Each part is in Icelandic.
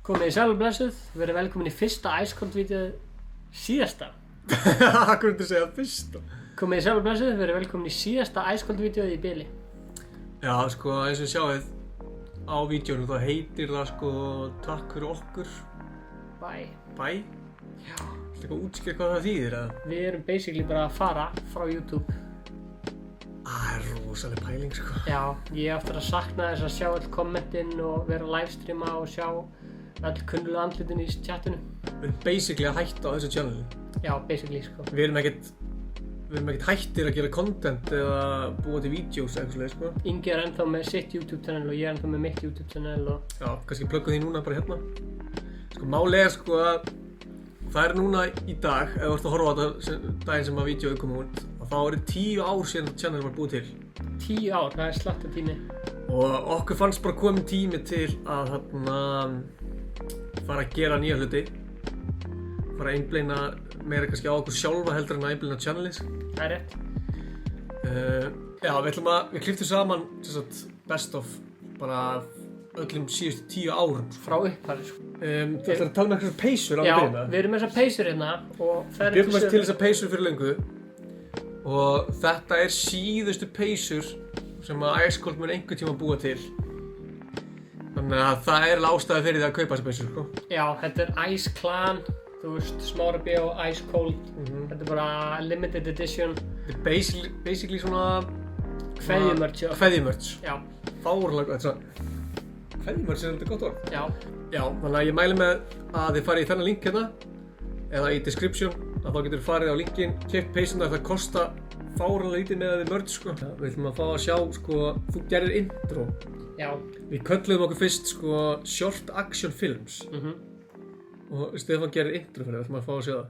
Komið í sæl og blessuð, verið velkomin í fyrsta Ice Cold vídeóið síðasta. Hvað er þetta að segja fyrsta? Komið í sæl og blessuð, verið velkomin í síðasta Ice Cold vídeóið í bili. Já, sko, eins og sjáið á vídeónu þá heitir það sko takk fyrir okkur. Bye. Bye? Já. Þetta eitthvað útskýr hvað það þýðir eða? Við erum basically bara að fara frá YouTube. Það er rosaleg pæling sko. Já, ég eftir að sakna þess að sjá öll kommentin og vera að livestreama og sjá öll kunnulegu andlitin í chatinu. Við erum basically að hætta á þessu channeli. Já, basically sko. Við erum ekkert hættir að gera content eða búa til vídeos eitthvað svoleiðis sko. Ingi er ennþá með sitt YouTube channel og ég er ennþá með mitt YouTube channel og... Já, kannski plugga því núna bara hérna. Sko, málið er sko að það er núna í dag, ef þú ert að horfa á þetta daginn sem að vídeóið kom út, að þá eru 10 ár síðan að channel var búið til. 10 ár, það er slatta tími. Og okkur fannst bara komin tími til að fara að gera nýja hluti. Fara að einblína meira kannski á okkur sjálfa heldur en að einblína á channelins. Það er rétt. Já, við klipptum saman best of bara öllum síðustu 10 árum. Frá upphafi sko. Þú ætlar að tala með eitthvað peysur á að byrja? Já, við erum með þessar peysur hérna og það er Við bjögum til þessar peysur fyrir löngu. Og þetta er síðustu peysur sem að Ice Cold mun einhvern tíma búa til. Þannig að það er ástæða fyrir því að kaupa þessar peysur sko. Já, þetta er Ice Clan, þú veist, Smára B og Ice Cold. Þetta er bara limited edition. Þetta er basically svona Kveðjumörch. Kveðjumörch. Já. Fáránlega, þetta er svona Kveðjumörch er þetta gott orð. Já. Já, þannig að ég mæli með að þið farið í þennan link hérna eða í description, að þá getur farið á linkin, keypt peysuna, það kosta fáránlega lítið með að þið merch sko. Já, við ætlum að fá að sjá sko, þú gerir intro. Já. Við kölluðum okkur fyrst sko short action films. Og Stefán gerir intro fyrir það, við ætlum að fá að sjá það.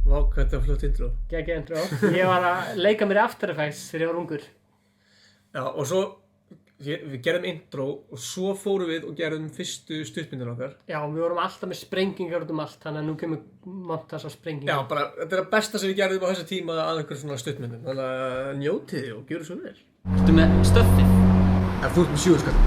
Vá, hvað þetta var flott intro. Geggja intro. Ég var að leika mér í After Effects þegar ég var ungur. Já, og svo við gerðum intro og svo fórum við og gerðum fyrstu stuttmyndina okkar. Já, við vorum alltaf með sprengingar út allt, þannig að nú kemur montas á sprengingar. Já, bara, þetta er það besta sem við gerðum á þessu tíma að einhver svona stuttmyndum. Þannig að njótið þið og gjöru svo vel. Ertu með stöffið? Ef þú ert með 7 skall.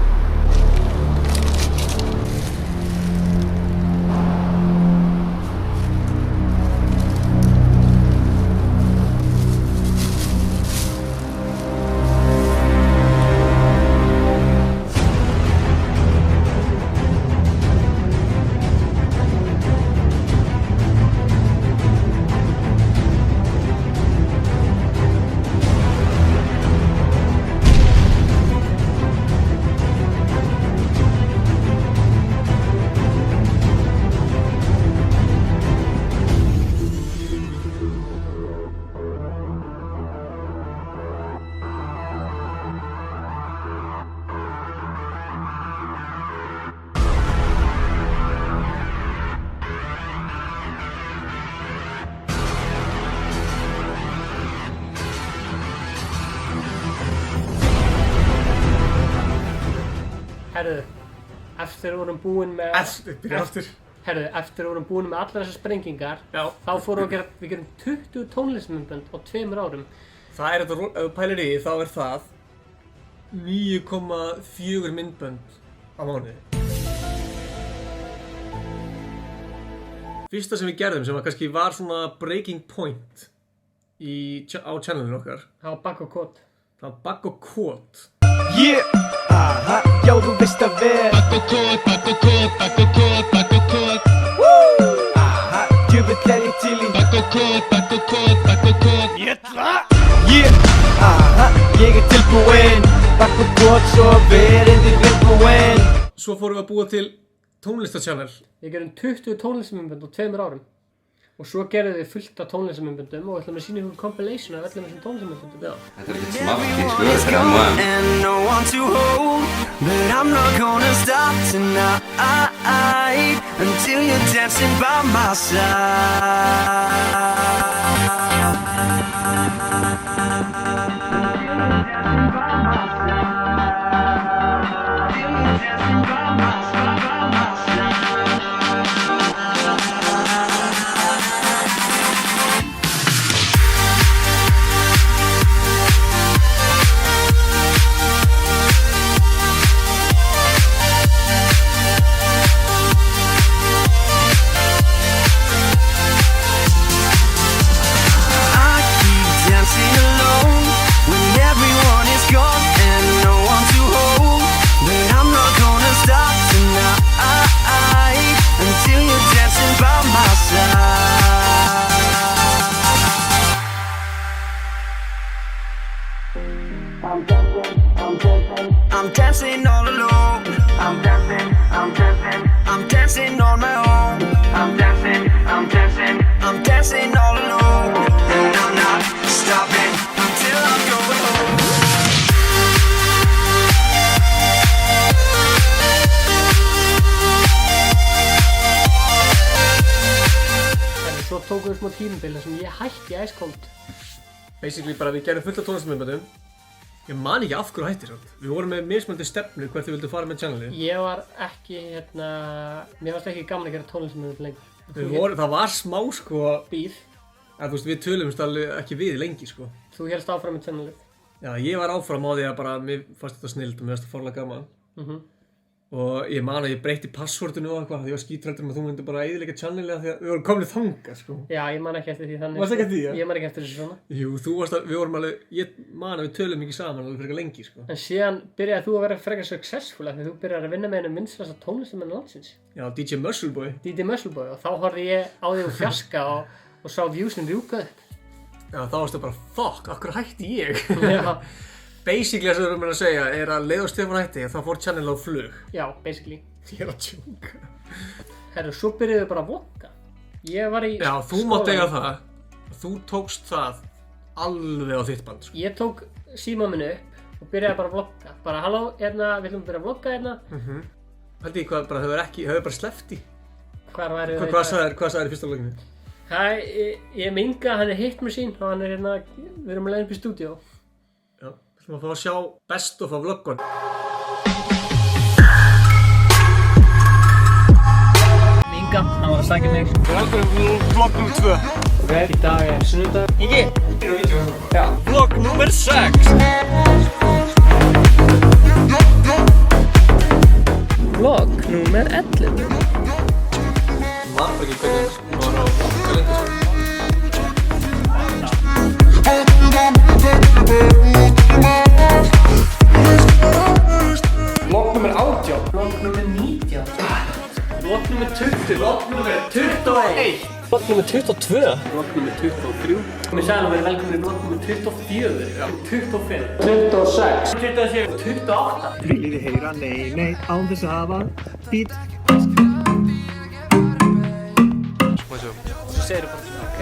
Herðu, eftir við vorum búin með... Herðu, eftir við vorum búin með allar þessar sprengingar, Já. þá fórum við gerum 20 tónlistmyndbönd á 2 árum. Það er þetta, ef þú pælir í því, þá er það 9,4 myndbönd á mánuði. Fyrsta sem við gerðum, sem kannski var svona breaking point á channelinu okkar. Það var Bagg og Kót. Það var Bagg og Kót. Yeah, já þú veist að vel Bagg og Kót, Bagg og Kót, Bagg og Kót, Bagg og Kót. Djöfull er ég til í Bagg og Kót, Bagg og Kót, Bagg og Kót. Ég er tilbúinn Bagg og Kót, svo verið þið tilbúinn. Svo fórum við að búa til tónlistachannel. Við gerum 20 tónlistmyndbönd á 2 árum. Og svo gerðum við fullt af tónlistmyndböndum og ætlum að sýna ykkur compilation af öllum þessum tónlistmyndböndum. Já. Þetta er ekkert smátt í sko, And no one to hold, but I'm not gonna stop tonight until you're dancing by my side. smá tímabil þar sem ég hætti Ice Cold. Basically bara við gerum fullt af tónlistarmyndböndum. Ég man ekki af hverju hættir samt. Við vorum með mismunandi stefnu hvert þið vildu fara með channelið. Ég var ekki, mér varst ekki gaman að gera tónlistarmyndbönd lengur. Það var smá sko, Bíð. þú veist við tölumst alveg ekki við lengi sko. Þú hélst áfram með channelið. Já, ég var áfram á því að bara, mér fannst þetta snillt og mér fannst þetta fárlega gaman. Og ég man að ég breytti passvortinu og eitthvað, því ég var skítræddur að þú myndi bara eyðileggja channelið því að við vorum komin þangað sko. Já, ég man ekki eftir því þannig. Varstu ekki eftir því, já? Ég man ekki eftir þessu svona. Jú, við vorum alveg, ég man að við tölum ekki saman alveg frekar lengi sko. En síðan byrjaði þú að vera frekar successful af því þú byrjaði að vinna með einum vinsælasta tónlistarmann landsins. Já, DJ Muscleboy. DJ Muscleboy og þá horfði ég á þig úr fjarska og sá viewsin rjúka upp. Já, þá varstu bara, fuck, af hverju hætti ég? Já. Basically það sem við erum að segja er að leið og Stefán hætti þá fór channel á flug. Já, basically. Ég er að tjóka. Herru, svo byrjuðu bara að vlogga. Ég var í Já, þú mátt eiga það. Þú tókst það alveg á þitt band sko. Ég tók síma minn upp og byrjaði bara að vlogga. Bara, halló, við ætlum að byrja að vlogga hérna. Haldi ég hvað, bara þau bara sleppt í. Hvar væri þau? Hvað sagðir í fyrsta vlogginu? Hæ, ég er Inga, hann er Hitmachine og hann er hérna, við erum að leiða upp í stúdíó. Já, við ætlum að fá að sjá best of af vloggun. Inga, hann var að sækja mig. Velkomin vlogg nr. 2. Ok, í dag er sunnudag. Ingi! Já. Vlogg nr. 6. Vlogg nr. 11. Var ekki hvernig var á kalendar sko. Vlogg nr. 18. Vlogg nr. 19. Vlogg nr. 20. Vlogg nr. 21. Vlogg nr. 22. Vlogg nr. 23. Við sagðum að vera velkomin í vlogg nr. 24. Já. 25. 26. 27. 28. Viljið þið heyra nei, án þess að hafa bít. Svo segir þú bara svona, ok,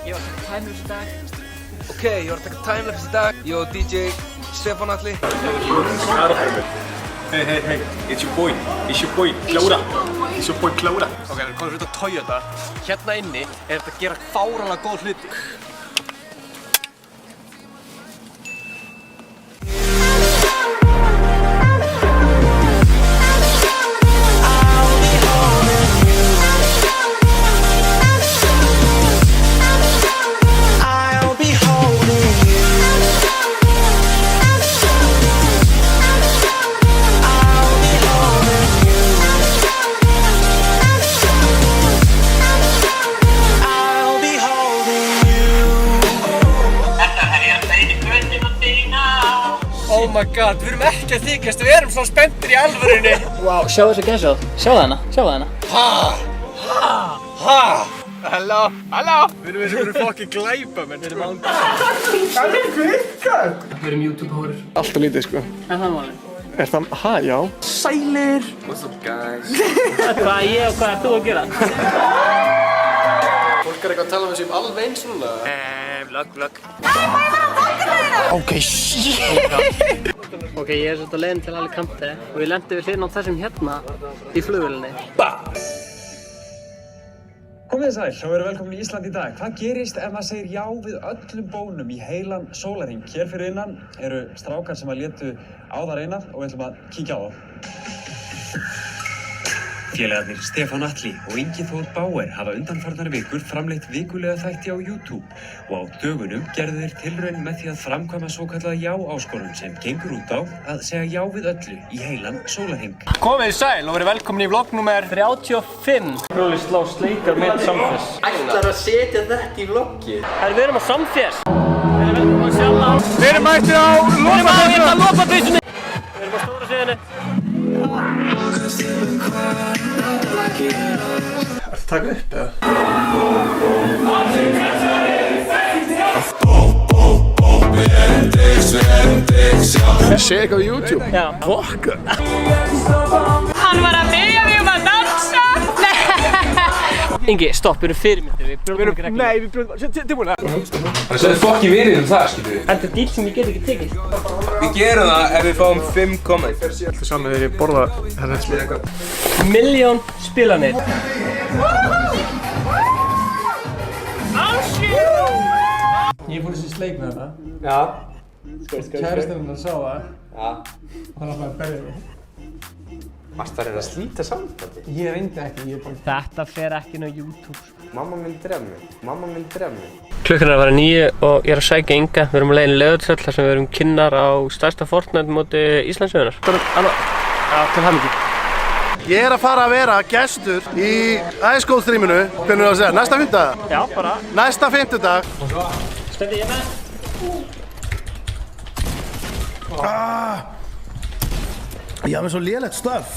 ég var að taka timelapse í dag. Ok, ég var að taka timelapse í dag. Ég og DJ Stefán Atli. Hey, it's your boy Klára. It's your boy Klára. Ok, við komum út á Toyota. Hérna inni er þetta að gera fáránlega góð hluti. Oh my god, við erum ekki að þykjast, við erum svo spenntir í alvörunni. Wow, sjá þessa gæsa. Sjáðu hana. Halló. Við erum eins og við fucking glæpamenn. Við erum YouTube-hórir. Alltaf lítið sko. En það málið. Er það, já. Sælir. What's up guys? Hvað er ég og hvað er þú að gera? Fólk er eitthvað að tala um þessu alveg eins núna. Vlogg. Ok, shit. Ok, ég er svolítið á leiðin til Alicante og ég lendi við hliðina á þessum hérna í flugvélinni. Komið þið sæl og verið velkomin í Ísland í dag. Hvað gerist ef maður segir já við öllum bónum í heilan sólarhring? Hér fyrir innan eru strákar sem að létu á það reyna og við ætlum að kíkja á það. Félagarnir Stefán Atli og Ingi Þór Bauer hafa undanfarnar vikur framleitt vikulega þætti á YouTube og á dögunum gerðu þeir tilraun með því að framkvæma svokallaða já-áskorun sem gengur út á að segja já við öllu í heilan sólarhring. Komið þið sæl og verið velkomin í vlogg nr. 35. Róli slá sleikar með Samfés. Ætlar að setja þetta í vloggi? Herru, við erum á Samfés. Við erum velkomin að sjálfa á. Við erum mættir á lopapeysunni. Við erum á stóra sviðinu. Takk upp eða? Sé eitthvað á YouTube. Já. Fokka. Hann var að biðja mig um að dansa. Ingi, stopp, við erum fyrirmyndir, við brjóðum ekki reglum. Nei, við brjóðum, tilbúinlega. Það er svo fokkin virðið það, skilur. Þetta er dýl sem ég get ekki tekið. Við gerum það ef við fáum 5 comment. Alltaf saman þegar ég borða hérna eitthvað. Milljón spilanir. Ég fór þessi sleik með þetta. Já. Kærastinn hennar sá það. Já. Og hann ætlaði að berja mig. Varstu að reyna að slíta sambandi? Ég reyndi ekki, ég bara... Þetta fer ekki inn á YouTube. Mamma minn dref mig. Klukkan er að vera 9 og ég er að sækja Inga. Við erum á leiðinni Laugardalshöll þar sem við erum kynnar á stærsta Fortnite móti Íslandssögunnar. Já, til hamingju. Ég er að fara að vera gestur í Ice Cold streaminu, hvernig er það að segja, næsta fimmtudag? Já, bara. Næsta fimmtudag. Stendi ég með? Ég haf með svo lélegt stöf.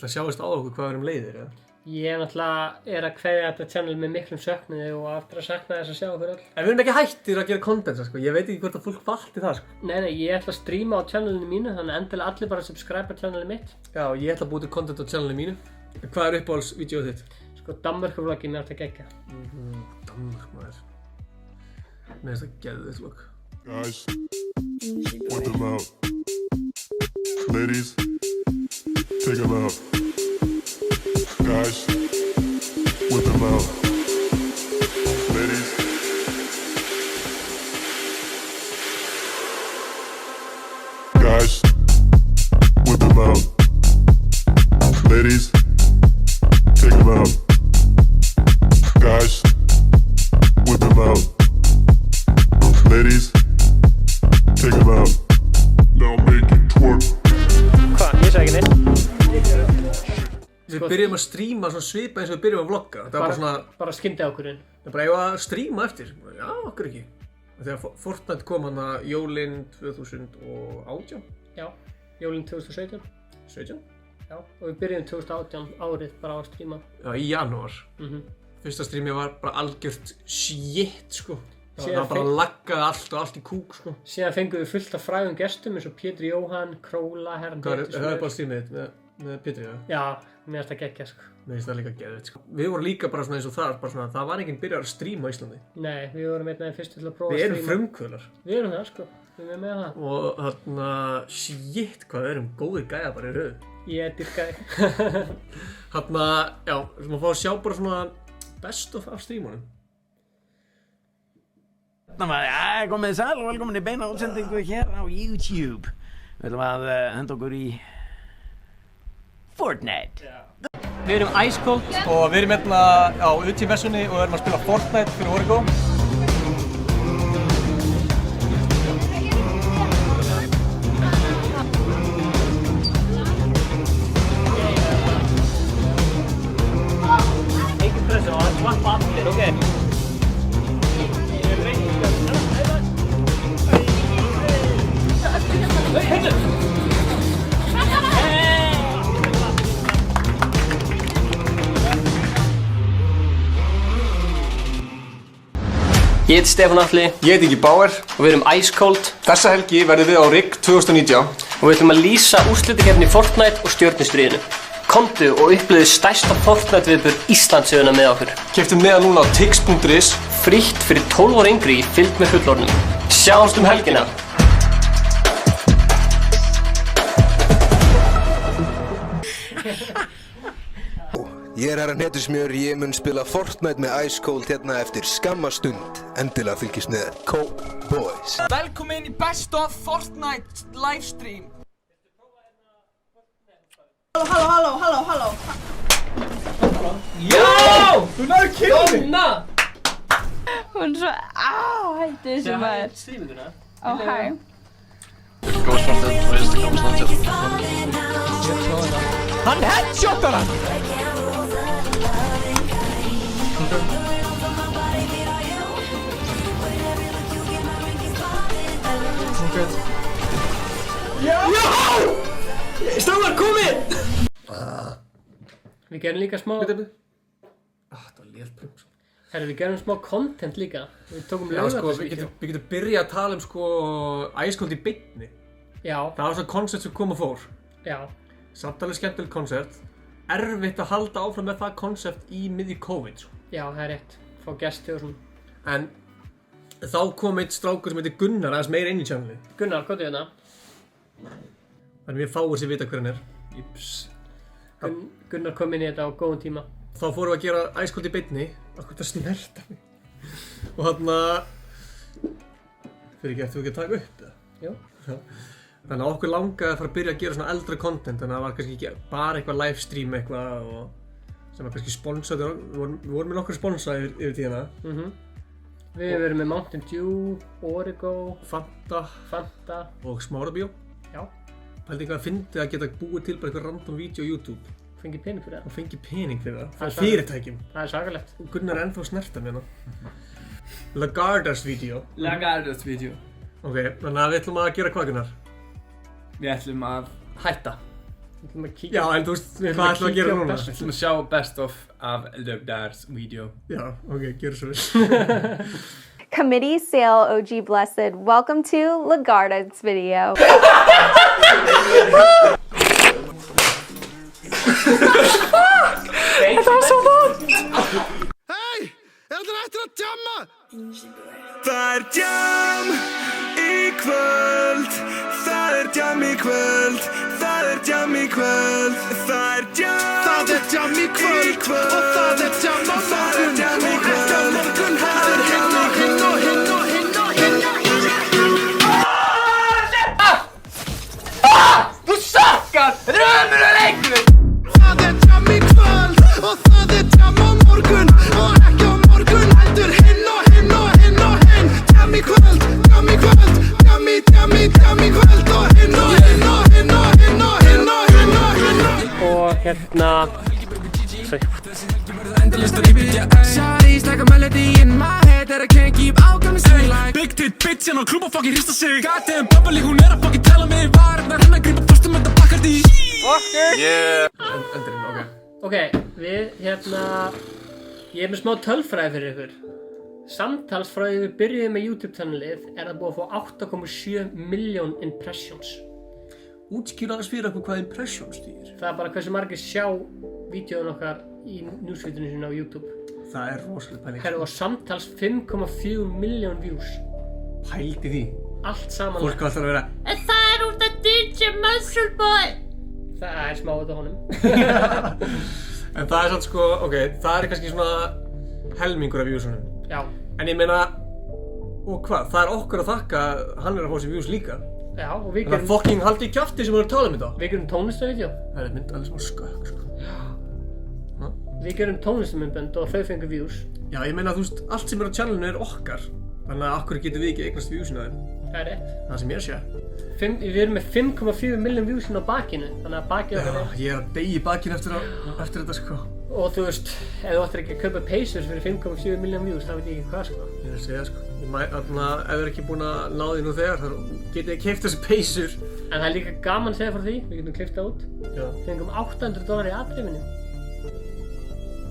Það sjáist á okkur hvað við erum leiðir, ja? Ég náttúrulega er að kveðja þetta channel með miklum söknuði og aftur að sakna þess að sjá okkur öll. En við erum ekki hættir að gera content, sko. Ég veit ekki hvort að fólk fatti það, sko. Nei, ég ætla að streama á channelinu mínu, þannig endilega allir bara subscribe á channelinu mitt. Já, ég ætla að búa til content á channelinu mínu. Hvað er uppáhaldsvídeóið þitt? Sko, Danmörku-vloggið mér átt að gegja. Danmörk, maður. Mér finnst það geðveikt vlogg. Guys, point them out. Ladies, take them out. Guys, whip them out. Ladies. Guys, whip them out. Ladies, take them out. Guys, whip them out. Ladies, take them out. Now make it twerk. Hvað? Ég sagði ekki neitt. Við byrjum að stríma svona svipa eins og við byrjum að vlogga. Það var bara svona... Bara skyndi ákvörðun. Það er bara eigum að stríma eftir. Já, okkur ekki. Þegar Fortnite kom hann að jólinn 2018. Já, jólinn 2017. 17? Já, og við byrjum 2018 árið bara á að stríma. Já, í janúar. Fyrsta strímið var bara algjört shit, sko. Það bara laggaði allt og allt í kúk, sko. Síðan fengum við fullt af frægum gestum eins og Pétur Jóhann, Króla, Herran Pétur. Það er bara strímið þitt með Pétri, já? Já, mér finnst það geggja, sko. Mér finnst það líka geðveikt, sko. Við vorum líka bara svona eins og það, bara svona, það var enginn byrjar að stríma á Íslandi. Nei, við vorum einn af þeim fyrstu til að prófa að Við stríma. erum frumkvöðlar. Við erum það, sko. Við erum með það. Og þarna, shit, hvað við erum góðir gæja bara í röðu. Ég dyrkaði. Þarna, já, við ætlum að fá að sjá bara svona best of af strímunum. Komið þið sæl og velkomin í beina útsendingu hér á YouTube. Við ætlum að henda okkur í Fortnite. Við erum Ice Cold. Og við erum hérna á UT-versunni og erum að spila Fortnite fyrir Origo. Engin pressu, það er svart allir, ok? Ég heiti Stefán Atli. Ég heiti Ingi Bauer. Og við erum Ice Cold. Þessa helgi verðum við á RIG 2019. Og við ætlum að lýsa úrslitakeppni Fortnite og stjörnustríðinu. Komdu og upplifðu stærsta Fortnite viðburð Íslandssöguna með okkur. Keyptu miða núna á tix.is. Frítt fyrir 12 ára yngri í fylgd með fullorðnum. Sjáumst helgina. Ég er herra Hnetusmjör, ég mun spila Fortnite með Ice Cold hérna eftir skamma stund. Endilega fylgist með Cold Boys. Velkomin í Best of Fortnite livestream. Halló. Já! Þú náðu killni! Donna! Hún er svo, hætti þessu maður. Stríminguna. Ó, hæ. Hann headshotar hann! Strákar, komið! Við gerum líka smá... Það var létt. Herru, við gerum smá content líka. Við tókum Já, sko, Laugardalsvídeó. við getum byrjað að tala um sko Ice Cold í beinni. Já. Það var svona koncept sem kom og fór. Já. Samt alveg skemmtilegt koncept. Erfitt að halda áfram með það koncept í miðju COVID, sko. Já, það er rétt. Fá gesti og svona. En þá kom einn strákur sem heitir Gunnar aðeins meira inn í channeli. Gunnar, hvað er hérna? Þannig við fáir sem vita hver hann er. Jips. Gunnar kom inn í þetta á góðum tíma. Þá fórum við að gera Ice Cold í beinni. Akkur það snerta mig. Og þarna Fyrir ekki, ættum við ekki að taka upp það? Jú. Þannig að okkur langaði að fara að byrja að gera svona eldra content, þannig að það var kannski ekki bara eitthvað livestream eitthvað og sem var kannski sponsað, við vorum með nokkur sponsa yfir tíðina. Við hefum verið með Mountain Dew, Origo, Fanta og Smárabíó. Já. Pældi eitthvað að fyndi að geta búið til bara eitthvað random vídeo á YouTube. Fengið pening fyrir það. Og fengið pening fyrir það. Frá fyrirtækjum. Það er svakalegt. Gunnar er ennþá snerta með hana. Lagardas vídeo. Ok, þannig að við ætlum að gera hvað, Gunnar? Við ætlum að hætta. Já, en þú veist, hvað ætlum að gera núna? Við ætlum að sjá best of af Lagardas vídeo. Já, ok, gjör svo vel. Committee Sale OG Blessed, welcome to Lagarda's video. Þetta var svo vond! Hei! Er þetta eftir að djamma? Það er djam í kvöld. Það er djam í kvöld. Það er djam í kvöld. Það er djam í kvöld. Og það er djam á morgun. Og ekki á morgun. Það er hinn og hinn og hinn og hinn og hinn og hinn. Þú sakkar! Þetta er ömurlegur leikur! Það er djam í kvöld. Og það er djam á morgun. Og ekki á morgun. Heldur hinn og hinn og hinn og hinn. Djam í kvöld. Djam í kvöld. Djam í kvöld. Og hinn og hinn og hinn og hinn og hinn og hinn og hinn og hinn. Og hérna... Shawty's like a melody in my head that I can't keep out, gonna sing like Big tit bitch en á klúb og fucking hrista sig Goddamn bubbly, hún að fucking tella mig varirnar hennar grípa fastum með það Bacardi Yeah! Ok, við hérna... Ég er með smá tölfræði fyrir ykkur. Samtals frá því við byrjuðum með YouTube-channelið er það búið að fá 8,7 miljón impressions. Útskýra aðeins fyrir okkur hvað impressions þýðir. Það er bara hversu margir sjá vídeóin okkar í newsfeedinu sinna á YouTube. Það er rosalega pæling. Það var samtals 5,4 miljón views. Pældi því. Allt saman. Fólk var alltaf að vera En það er út af DJ Muscle Boy. Það er smá út af honum. En það er samt sko, ok, það er kannski svona helmingur af viewsunum. Já. En ég meina, og hvað, það er okkur að þakka að hann er að fá sér views líka. Já, og við gerum... Það fucking haldi í kjafti sem voru að tala um þetta. Við gerum tónlistarvídeó. Það er mynd alveg smá skökk, sko. Við gerum tónlistarmyndbönd og þau fengur views. Já, ég meina, þú veist, allt sem er á channelinu er okkar. Þannig að okkur getum við ekki eignast viewsina þeim. Það er rétt. Það sem ég sé. Við erum með 5,4 miljón viewsin á bakinu, þannig að bakið okkar er... Já, ég er að deyja í bakinu eftir þetta, sko. Og þú veist, ef þú ættir ekki að kaupa peysur fyrir 5,7 miljón views, þá veit ég ekki hvað, sko. Ég er að segja, sko. Ef þú er ekki búin að ná því nú þegar, þá getið þið keypt þessi peysur. En það er líka gaman að segja frá því, við getum klippta út. Já. Fengum $800 í atriðinu.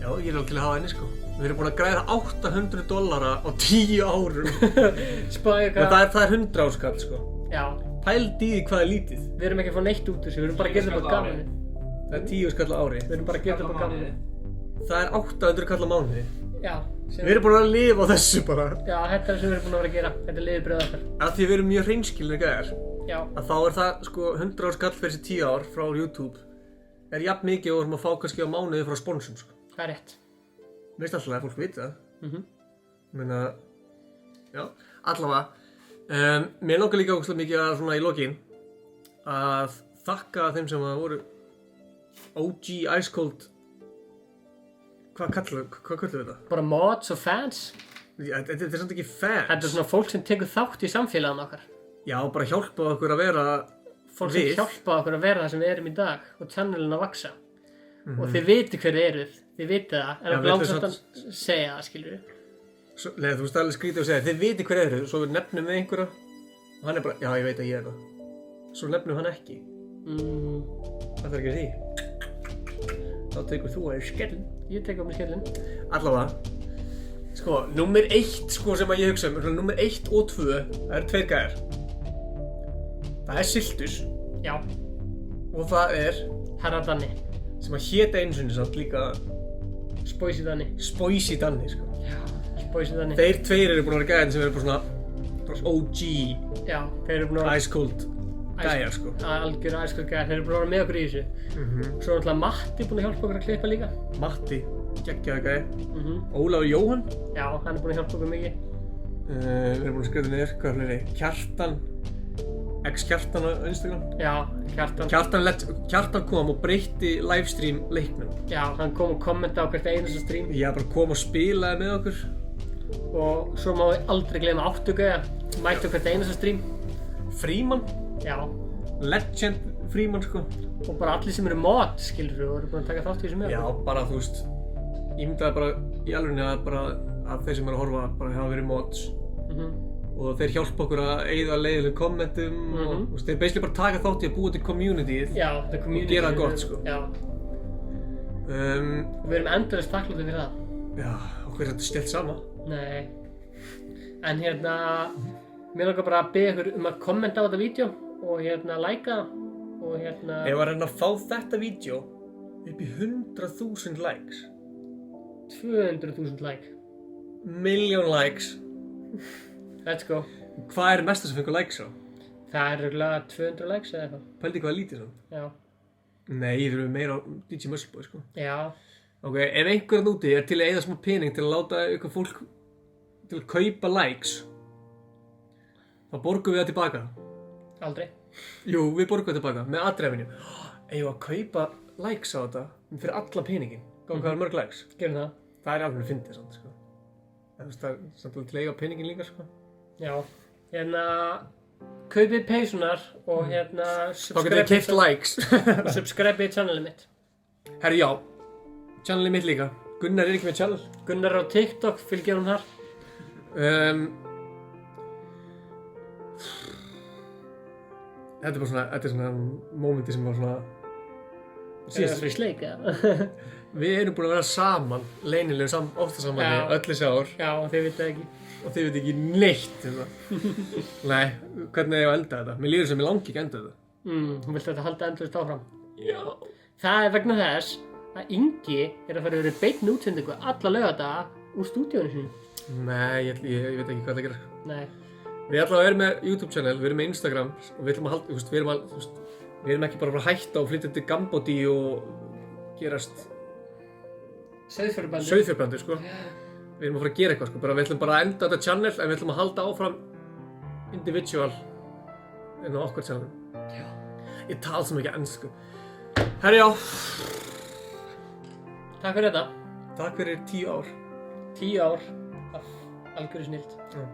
Já, ég er alveg til að hafa henni, sko. Við erum búin að græða $800 á 10 árum. Spáðu hvað... Það er 100 áskall, sko. Já. Pældi í því hvað er lítið. Við erum ekki að fá neitt út þessu, við erum bara að geta upp á gaminu. Það er 10 skall á ári. Við erum bara að geta upp á gaminu. Það er 800 kall á mánuði. Já. Við erum búin að lifa á þessu bara. Já, þetta er það sem við erum búin að vera að gera. Þetta er liðbröð okkar. Af því við erum mjög hreinskilnir gæjar. Já. Að þá er það, sko, 100 skall fyrir þessi 10 ár frá YouTube er jafn mikið og við erum að fá kannski á mánuði frá sponsum, sko. Það er rétt. Mér finnst alltaf að fólk vita það. Ég meina, já, allavega. Mér langar líka ógeðslega mikið að svona í lokin að þakka þeim sem að voru OG Ice Cold. Hvað kallum við þetta? Bara mods og fans. Þetta er samt ekki fans. Þetta er svona fólk sem tekur þátt í samfélaginu okkar. Já, bara hjálpa okkur að vera fólk sem hjálpa okkur að vera það sem við erum í dag og channelin að vaksa. Og þið viti hver þið eruð. Þið vitið það, en okkur langt samt að segja það, skilur við. Nei, þú veist alveg skrítið að segja, þið viti hver eru, svo við nefnum við einhverja og hann er bara, já ég veit að ég er það. Svo nefnum hann ekki. Það þarf ekki að því. Þá tekur þú að skellin. Ég tek á mig skellin. Allavega, sko, númer 1 sko sem að ég hugsa númer 1 og 2, það eru 2 gæjar. Það er Siltus. Já. Og það er Herra Danni. Sem að héta einu sinni samt líka Spoisi Danni. Spoisi Danni, sko. Já, Spoisi Danni. Þeir 2 eru búin að vera gæðin sem eru bara svona OG. Já, þeir eru búin að vera Ice Cold gæjar, sko. Algjör Ice Cold gæjar, þeir eru búin að vera með okkur í þessu. Svo er náttúrulega Matti búin að hjálpa okkur að klippa líka. Matti, geggjaði gæði. Ólafur Jóhann. Já, hann er búin að hjálpa okkur mikið. Við erum búin að skrifa niður, hvað fleiri? Kjartan, X-Kjartan á Instagram. Já, Kjartan. Kjartan kom og breytti livestream leiknum. Já, hann kom og kommentaði á hvert einasta stream. Já, bara kom og spilaði með okkur. Og svo má við aldrei gleyma Áttugauja, mætti á hvert einasta stream. Frímann. Já. Legend Frímann, sko. Og bara allir sem eru mod, skilurðu, og eru búin að taka þátt í þessu með. Já, bara þú veist, ég myndaði bara í alvegni að þeir sem eru að horfa bara hafa verið mods. Og þeir hjálpa okkur að eyða leiðilegum kommentum og þeir basically bara taka þátt í að búa til communityið og gera það gott, sko. Já. Við erum endalaust þakklátir fyrir það. Já, okkur er þetta stillt sama. Nei. En mér langar bara að biðja ykkur að kommenta á þetta vídeo og læka og Ef að reyna að fá þetta vídeo upp í 100.000 likes. 200.000 like. Million likes. Let's go. Hvað er mesta sem fengur likes á? Það er örugglega 200 likes eða eitthvað. Pældi hvað er lítið svona? Já. Nei, við erum meira á DJ Muscleboy, sko. Já. Ok, ef einhverjum úti er til að eyða smá pening til að láta ykkur fólk til að kaupa likes, þá borgum við það tilbaka. Aldrei. Jú, við borgum það tilbaka með adrefinu. Eigum að kaupa likes á þetta fyrir alla peningin. Hvað er mörg likes? Gerum það. Það er alveg fyndið samt, sko. Það er samt alveg til að eiga peningin líka, sko. Já. Kaupið peysunar og þá getur þið keypt likes. Subscribe í channelið mitt. Herri, já. Channelið mitt líka. Gunnar er ekki með channel. Gunnar er á TikTok, fylgjum hann þar. Þetta er svona momenti sem var svona Síðast fyrir sleik, eða? Við erum búin að vera saman, leynilegu ástarsambanni öll þessi ár. Já, og þið vitið ekki. Og þið vitið ekki neitt um það. Nei, hvernig er ég að enda þetta? Mér líður sem ég langi ekki enda þetta. Þú vilt þetta halda endalaust áfram? Já. Það er vegna þess að Ingi er að fara að vera beinni útsendingu alla laugardaga úr stúdíónu sínu. Nei, ég veit ekki hvað það gerir. Nei. Við allavega erum með YouTube channel, við erum með Instagram og við ætlum að halda, við erum ekki bara að fara að hætta og flytja til Gambódí og gerast sauðfjárbændur, sko. Við erum að fara að gera eitthvað, sko. Við ætlum bara að enda þetta channel en við ætlum að halda áfram individual inn á okkar channel. Já. Ég tala svo mikið ensku. Herri, já. Takk fyrir þetta. Takk fyrir 10 ár. 10 ár af algjörðu snilld. Já.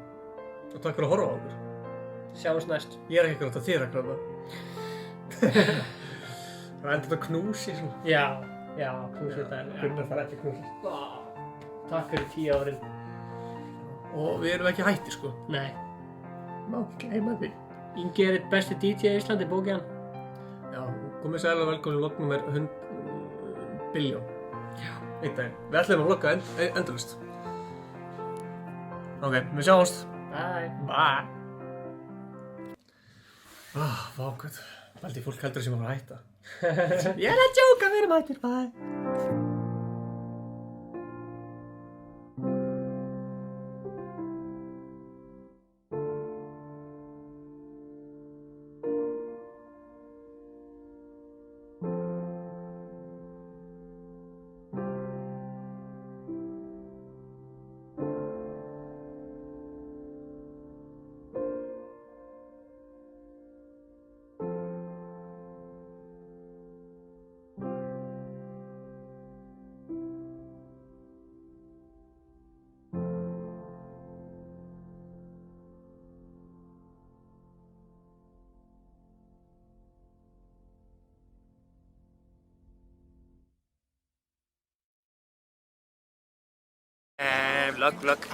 Og takk fyrir að horfa á okkur. Sjáumst næst. Ég er ekki að láta þér að klappa. Það endur þetta knúsi svona. Já, knúsi þetta. Gunnar fær ekki knúsi. Takk fyrir 10 árin. Og við erum ekki hættir, sko. Nei. Má gleyma því. Ingi er eitt besti DJ í Íslandi, bókið hann. Já, komið sæl og velkomin í vlogg nummer 100 billjón. Já. Einn daginn. Við ætlum að vlogga endalaust. Ok, við sjáumst. Bye. Vá, hvað. Baldi fólk heldur sem að fara að hætta. Ég er að djóka, við erum hættir. Bye. Vlogg.